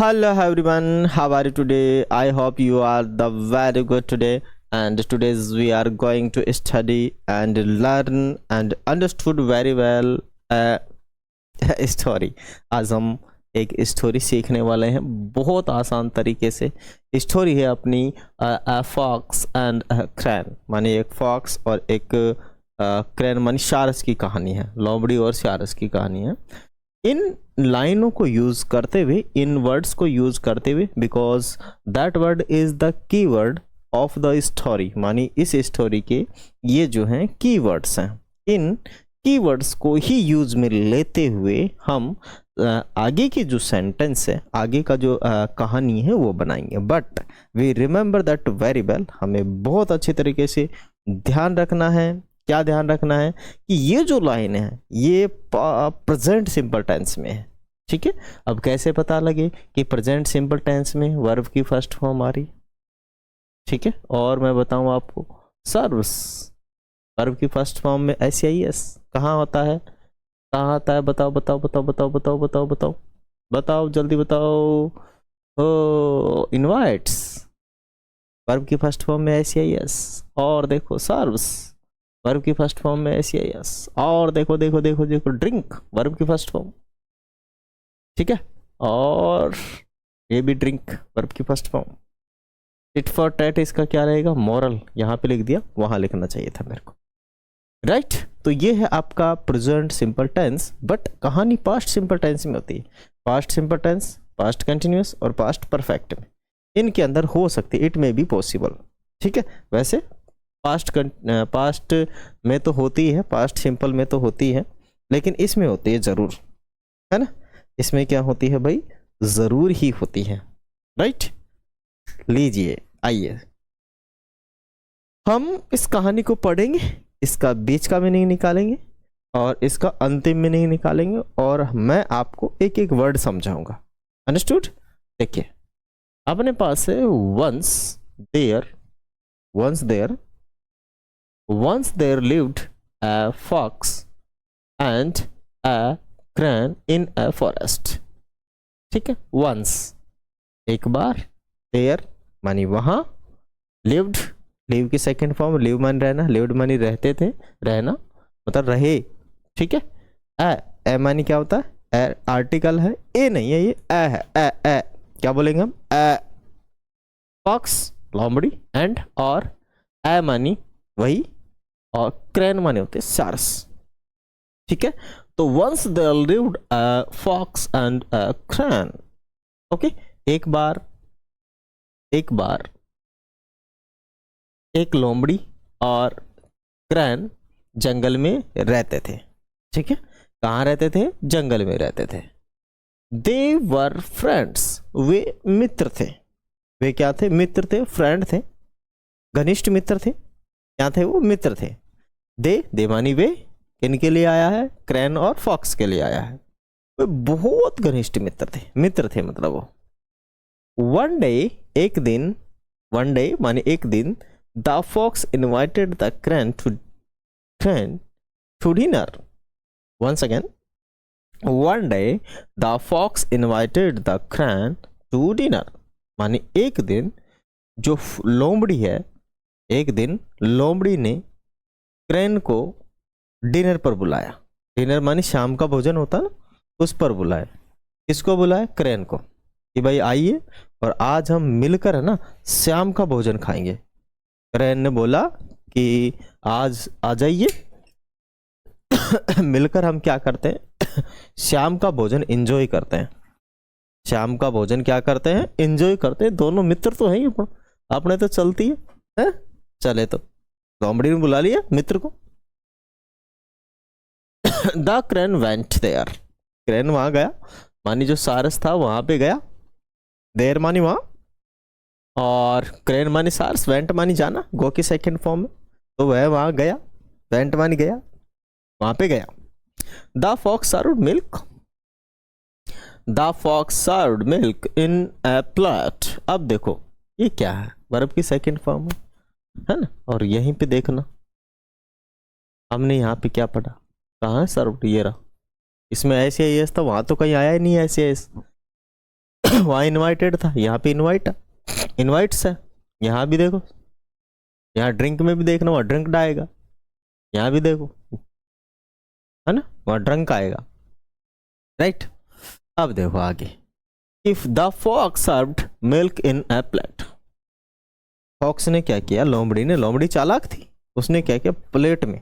Hello everyone, how are you today? I hope you are the very good today. And today's we are going to study and learn and understood very well story. आज हम एक story सीखने वाले हैं बहुत आसान तरीके से। स्टोरी है अपनी फॉक्स एंड क्रैन, माने एक फॉक्स और एक क्रैन मानी सारस की कहानी है, लोमड़ी और सारस की कहानी है। इन लाइनों को यूज करते हुए, इन वर्ड्स को यूज करते हुए, because that word is the key word of the story, मानी इस स्टोरी के ये जो हैं की वर्ड्स हैं। इन कीवर्ड्स को ही यूज में लेते हुए हम आगे की जो सेंटेंस है, आगे का जो कहानी है वो बनाएंगे। But we remember that very well, हमें बहुत अच्छे तरीके से ध्यान रखना है। क्या ध्यान रखना है कि ये जो लाइन है ये प्रेजेंट सिंपल टेंस में है। ठीक है, अब कैसे पता लगे कि प्रेजेंट सिंपल टेंस में वर्ब की फर्स्ट फॉर्म आ रही। ठीक है, और मैं बताऊं आपको, सर्व्स वर्ब की फर्स्ट फॉर्म में SIS कहाँ होता है, कहाँ आता है? बताओ बताओ बताओ बताओ बताओ बताओ बताओ बताओ, जल्दी बताओ। ओ, इनवाइट्स वर्ब की फर्स्ट फॉर्म में SIS। और देखो सर्व्स वर्ब की फर्स्ट फॉर्म में SIS। और देखो देखो देखो देखो ड्रिंक वर्ब की फर्स्ट फॉर्म। ठीक है, और ये भी ड्रिंक वर्ब की first form. Tit for tat इसका क्या रहेगा? मॉरल। यहाँ पे लिख दिया, वहां लिखना चाहिए था मेरे को। राइट, तो ये है आपका प्रेजेंट सिंपल टेंस। बट कहानी पास्ट सिंपल टेंस में होती है। Past simple tense, past continuous और पास्ट परफेक्ट में इनके अंदर हो सकती है, इट मे बी पॉसिबल। ठीक है, वैसे पास्ट में तो होती है, पास्ट सिंपल में तो होती है, लेकिन इसमें होती है जरूर, है ना। इसमें क्या होती है भाई? जरूर ही होती है। राइट, लीजिए आइए हम इस कहानी को पढ़ेंगे, इसका बीच का मीनिंग निकालेंगे और इसका अंतिम मीनिंग निकालेंगे, और मैं आपको एक एक वर्ड समझाऊंगा। अंडरस्टूड? देखिए, अपने पास है once there lived a fox and a crane in a forest। ठीक है, once एक बार, there मानी वहां, lived लिव की सेकंड फॉर्म, लिव मान रहना, लिव्ड मानी रहते थे, रहना मतलब रहे। ठीक है, ए मानी क्या होता है? आर्टिकल है, ए नहीं है, ये ए है। ए क्या बोलेंगे हम? ए फॉक्स लोमड़ी, एंड और ए मानी वही, और क्रैन माने होते सारस। ठीक है, तो once there lived a fox and a crane. Okay, एक बार एक लोमड़ी और क्रैन जंगल में रहते थे। ठीक है, कहाँ रहते थे? जंगल में रहते थे। दे वर फ्रेंड्स, वे मित्र थे। वे क्या थे? मित्र थे, फ्रेंड थे, घनिष्ठ मित्र थे। क्या थे वो? मित्र थे। दे मानी वे, किनके लिए आया है? क्रैन और फॉक्स के लिए आया है। वे बहुत घनिष्ठ मित्र थे मतलब वो। वन डे एक दिन, वन डे माने एक दिन, the fox invited the crane to dinner। Once again, one day the fox invited the crane to dinner। माने एक दिन जो लोमड़ी है, एक दिन लोमड़ी ने क्रैन को डिनर पर बुलाया। डिनर माने शाम का भोजन होता ना, उस पर बुलाया। किसको बुलाया? क्रैन को, कि भाई आइए और आज हम मिलकर है ना शाम का भोजन खाएंगे। क्रैन ने बोला कि आज आ जाइए मिलकर हम क्या करते हैं? शाम का भोजन एंजॉय करते हैं। शाम का भोजन क्या करते हैं? एंजॉय करते हैं। दोनों मित्र तो हैं ही, अपने तो चलती है? चले, तो लोमड़ी ने बुला लिया मित्र को। The crane went there, crane वहां गया, मानी जो सारस था वहां पे गया। देयर मानी वहां, और क्रैन मानी सारस, वेंट मानी जाना, गो की सेकंड फॉर्म में, तो वह वहां गया। वेंट मानी गया, वहां पे गया। The fox served milk, the fox served milk in a plate. अब देखो ये क्या है? वर्ब की सेकंड फॉर्म है ना, और यहीं पे देखना हमने यहाँ पे क्या पढ़ा, कहाँ है सर्व्ड? ये रहा। इसमें SIS था, वहां तो कहीं आया ही नहीं SIS। वहाँ इनवाइटेड था, यहाँ पे इनवाइट्स है। यहाँ भी देखो, यहाँ ड्रिंक में भी देखना, वहाँ ड्रिंक आएगा, यहाँ भी देखो, है ना, वहाँ ड्रंक आएगा, राइट। अब देखो आगे, if the fox served milk in a plate. Fox ने क्या किया, लोमड़ी चालाक थी, उसने क्या किया, प्लेट में,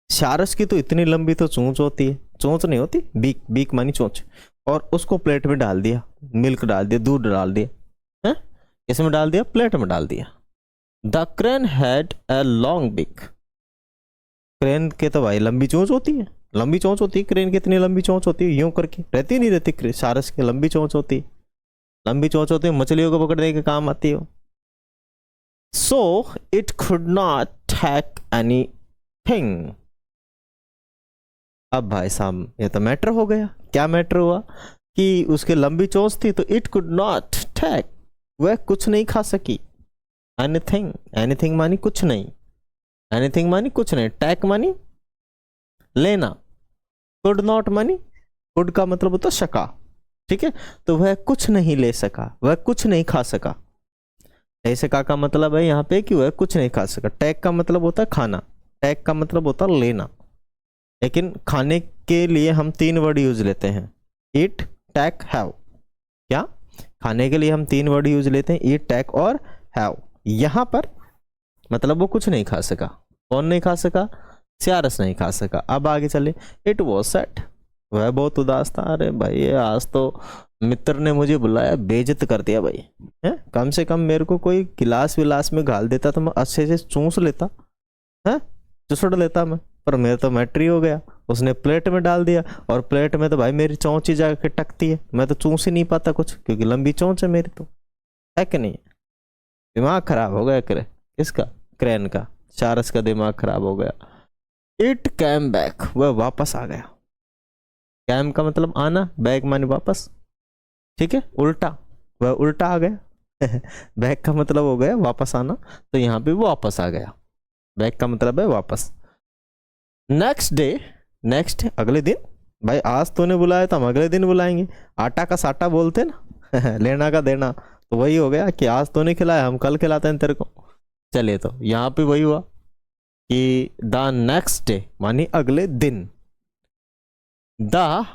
सारस की तो इतनी लंबी तो चोंच होती है, चोंच नहीं होती, बीक मानी चोंच, और उसको प्लेट में डाल दिया, मिल्क डाल दिया, दूध डाल दिया, है, इसमें डाल दिया, प्लेट में डाल दिया। The crane had a long beak. Crane के तो भाई लंबी चोंच होती है, लंबी चोंच होती है, क्रेन की इतनी लंबी चोंच होती है, यूं करके रहती नहीं रहती, सारस की लंबी चोंच होती है, लंबी चोंच होती है, मछलियों को पकड़ने के काम आती है। So it could not take anything. अब भाई साहब ये तो मैटर हो गया। क्या मैटर हुआ कि उसके लंबी चोंच थी, तो इट कुड नॉट टैक, वह कुछ नहीं खा सकी। एनीथिंग मानी कुछ नहीं, एनीथिंग मानी कुछ नहीं, टैक मानी लेना, कुड नॉट मानी, कुड का मतलब होता शका, ठीक है, तो वह कुछ नहीं ले सका, वह कुछ नहीं खा सका। ऐसे का मतलब है यहाँ पे कि वह कुछ नहीं खा सका। टैक का मतलब होता है खाना, टैक का मतलब होता है लेना, लेकिन खाने के लिए हम 3 वर्ड यूज लेते हैं, ईट, टैक, हैव। क्या, खाने के लिए हम 3 वर्ड यूज लेते हैं, ईट, टैक और हैव। यहाँ पर मतलब वो कुछ नहीं खा सका। कौन नहीं खा सका, सारस नहीं खा सका। अब आगे चले, इट वॉज सैड, वह बहुत उदास था। अरे भाई आज तो मित्र ने मुझे बुलाया, बेइज्जत कर दिया भाई, है, कम से कम मेरे को कोई गिलास विलास में घाल देता तो मैं अच्छे से चूस लेता, है, चुसड़ लेता मैं, पर मेरा तो मैट्री हो गया, उसने प्लेट में डाल दिया, और प्लेट में तो भाई मेरी चोंच ही जाके टकती है, मैं तो चूस ही नहीं पाता कुछ, क्योंकि लंबी चोंच है मेरी, तो है कि नहीं। दिमाग खराब हो गया किसका, क्रेन का, सारस का दिमाग खराब हो गया। इट कैम बैक, वह वापस आ गया। कैम का मतलब आना, बैक माने वापस, ठीक है, उल्टा, वह उल्टा आ गया। बैक का मतलब हो गया वापस आना, तो यहाँ पे वो वापस आ गया, बैक का मतलब है वापस। नेक्स्ट डे, नेक्स्ट अगले दिन, भाई आज तूने बुलाया तो हम अगले दिन बुलाएंगे, आटा का साटा बोलते ना। लेना का देना, तो वही हो गया कि आज तूने खिलाया, हम कल खिलाते हैं तेरे को। चलिए, तो यहाँ पे वही हुआ कि द नेक्स्ट डे मानी अगले दिन, the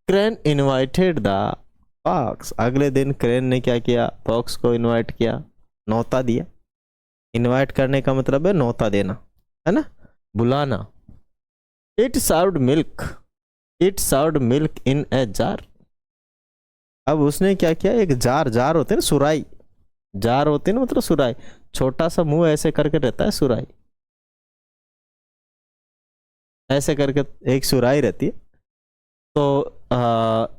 crane invited the fox. अगले दिन क्रेन ने क्या किया, फॉक्स को इनवाइट किया, न्योता दिया। इनवाइट करने का मतलब है न्योता देना, है ना, बुलाना। It served milk, it served milk in a jar. अब उसने क्या किया, एक जार होते हैं ना, सुराई, जार होते हैं ना, मतलब सुराई, छोटा सा मुंह ऐसे करके रहता है सुराई, ऐसे करके एक सुराई रहती है। तो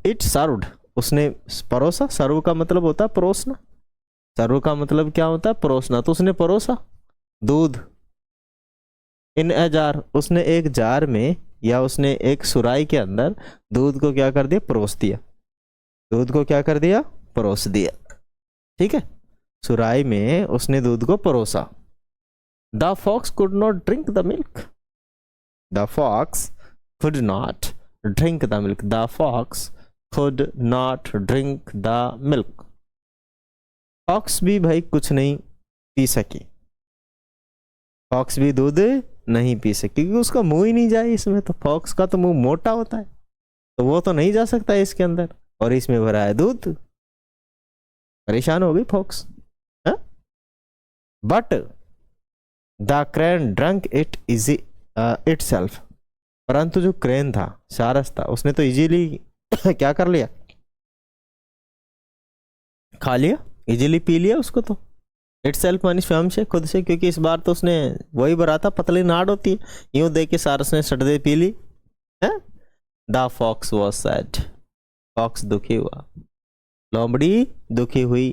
इट सर्व्ड, उसने परोसा, सर्व का मतलब होता है परोसना, सर्व का मतलब क्या होता है, परोसना, तो उसने परोसा दूध। इन ए जार, उसने एक जार में या उसने एक सुराई के अंदर दूध को क्या कर दिया, परोस दिया, दूध को क्या कर दिया, परोस दिया, ठीक है, सुराई में उसने दूध को परोसा। The fox could not drink the milk, the fox could not drink the milk, the fox could not drink the milk। Fox भी भाई कुछ नहीं पी सकी, फॉक्स भी दूध नहीं पी सकी, क्योंकि उसका मुंह ही नहीं जाए इसमें, तो फॉक्स का तो मुंह मोटा होता है, तो वो तो नहीं जा सकता इसके अंदर, और इसमें भरा है दूध, परेशान हो गई fox. But the crane drunk it easy itself, परंतु जो क्रेन था, सारस था, उसने तो इजीली क्या कर लिया, खा लिया, इजीली पी लिया उसको, तो इट सेल्फ मानी स्वयं से, खुद से, क्योंकि इस बार तो उसने वही भरा था, पतली नाड़ होती है, यूं देख के सारस ने सट दे पी ली है। The fox was sad, fox दुखी हुआ, लोमड़ी दुखी हुई।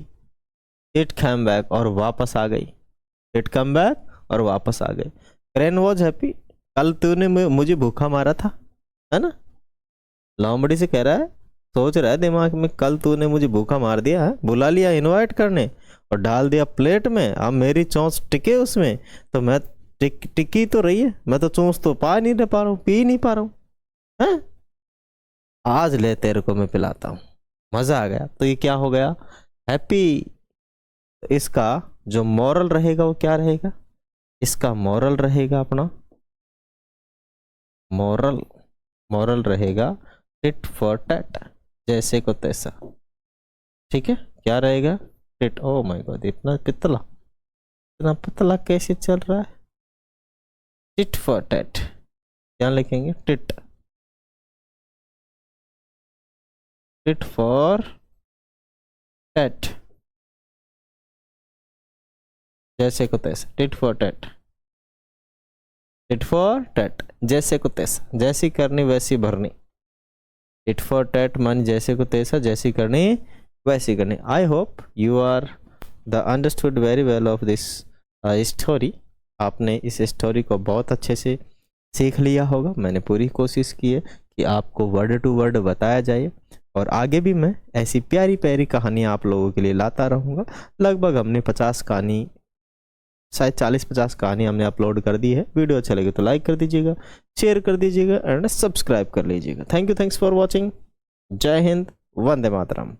इट कम बैक, और वापस आ गई, इट कम बैक और वापस आ गई। क्रेन वॉज हैप्पी, कल तूने मुझे भूखा मारा था, है ना, लोमड़ी से कह रहा है, सोच रहा है दिमाग में, कल तूने मुझे भूखा मार दिया है, बुला लिया इनवाइट करने और डाल दिया प्लेट में, अब मेरी चोंच टिके उसमें, तो मैं टिकी तो रही है, मैं तो चोंच तो पा नहीं पा रहा हूँ, पी नहीं पा रहा हूँ, हैं, आज ले तेरे को मैं पिलाता हूँ। मज़ा आ गया। तो ये क्या हो गया, हैप्पी। इसका जो मॉरल रहेगा वो क्या रहेगा, इसका मॉरल रहेगा अपना, मॉरल रहेगा टिट फॉर टैट, जैसे को तैसा। ठीक है, क्या रहेगा, टिट, ओ माय गॉड, इतना पतला कैसे चल रहा है, टिट फॉर टैट। क्या लिखेंगे, टिट फॉर टैट, जैसे को तैसा, tit for tat, tit for tat, जैसे को तैसा, जैसी करनी वैसी भरनी। टिट फॉर टैट मान जैसे को तैसा, जैसी करनी वैसी करनी। I hope you are the understood very well of this story. आपने इस स्टोरी को बहुत अच्छे से सीख लिया होगा। मैंने पूरी कोशिश की है कि आपको वर्ड टू वर्ड बताया जाए, और आगे भी मैं ऐसी प्यारी प्यारी कहानियाँ आप लोगों के लिए लाता रहूँगा। लगभग हमने 50 कहानी, शायद 40-50 कहानी हमने अपलोड कर दी है। वीडियो अच्छा लगे तो लाइक कर दीजिएगा, शेयर कर दीजिएगा एंड सब्सक्राइब कर लीजिएगा। Thanks for watching. जय हिंद, वंदे मातरम।